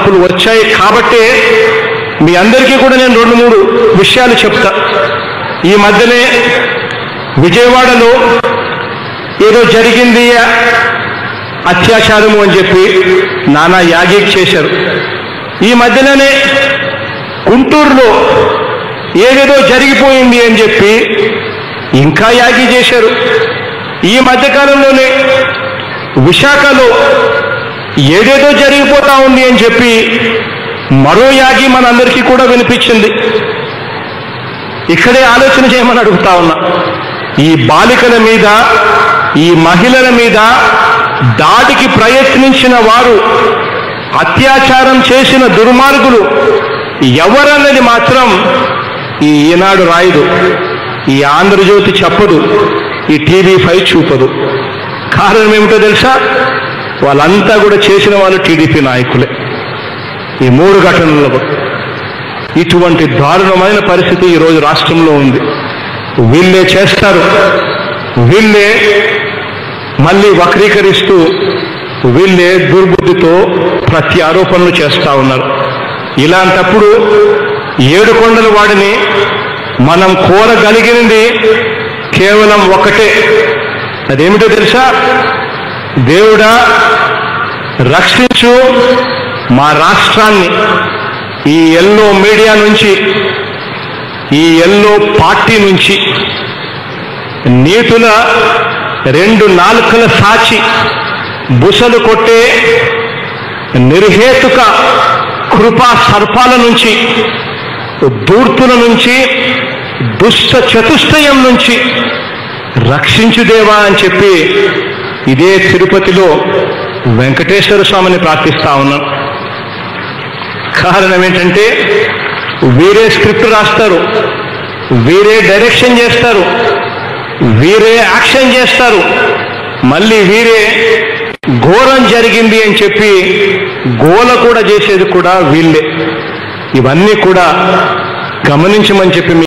మార్పులు వచ్చాయి కాబట్టే మీ అందరికీ కూడా నేను 2-3 విషయాలు చెప్తా. ఈ మధ్యనే విజయవాడలో ఏదో జరిగింది అత్యాచారము అని చెప్పి నానా యాగి చేశారు. ఈ మధ్యలోనే గుంటూరులో ఏదేదో జరిగిపోయింది అని చెప్పి ఇంకా యాగి చేశారు. ఈ మధ్యకాలంలోనే విశాఖలో ఏదేదో జరిగిపోతా ఉంది అని చెప్పి మరో యాగి మనందరికీ కూడా వినిపించింది. ఇక్కడే ఆలోచన చేయమని అడుగుతా ఉన్నా. ఈ బాలికల మీద, ఈ మహిళల మీద దాడికి ప్రయత్నించిన వారు, అత్యాచారం చేసిన దుర్మార్గులు ఎవరన్నది మాత్రం ఈ ఈనాడు రాయదు, ఈ ఆంధ్రజ్యోతి చెప్పదు, ఈ TV5 చూపదు. కారణం ఏమిటో తెలుసా? వాళ్ళంతా కూడా చేసిన వాళ్ళు టీడీపీ నాయకులే. ఈ 3 ఘటనలలో ఇటువంటి దారుణమైన పరిస్థితి ఈరోజు రాష్ట్రంలో ఉంది. వీళ్ళే చేస్తారు, వీళ్ళే మళ్ళీ వక్రీకరిస్తూ, వీళ్ళే దుర్బుద్ధితో ప్రతి ఆరోపణలు చేస్తూ ఉన్నారు. ఇలాంటప్పుడు ఏడుకొండల వాడిని మనం కోరగలిగినది కేవలం ఒకటే. అదేమిటో తెలుసా? దేవుడా రక్షించు మా రాష్ట్రాన్ని ఈ ఎల్లో మీడియా నుంచి, ఈ ఎల్లో పార్టీ నుంచి, నీతుల 2 నాలుకల సాచి బుసలు కొట్టే నిర్హేతుక కృపా సర్పాల నుంచి, దూర్తుల నుంచి, దుష్ట చతుష్టయం నుంచి రక్షించుదేవా అని చెప్పి ఇదే తిరుపతిలో వెంకటేశ్వర స్వామిని ప్రార్థిస్తా ఉన్నాం. కారణం ఏంటంటే వీరే స్క్రిప్ట్ రాస్తారు, వీరే డైరెక్షన్ చేస్తారు, వీరే యాక్షన్ చేస్తారు, మళ్ళీ వీరే ఘోరం జరిగింది అని చెప్పి గోల కూడా చేసేది కూడా వీళ్ళే. ఇవన్నీ కూడా గమనించమని చెప్పి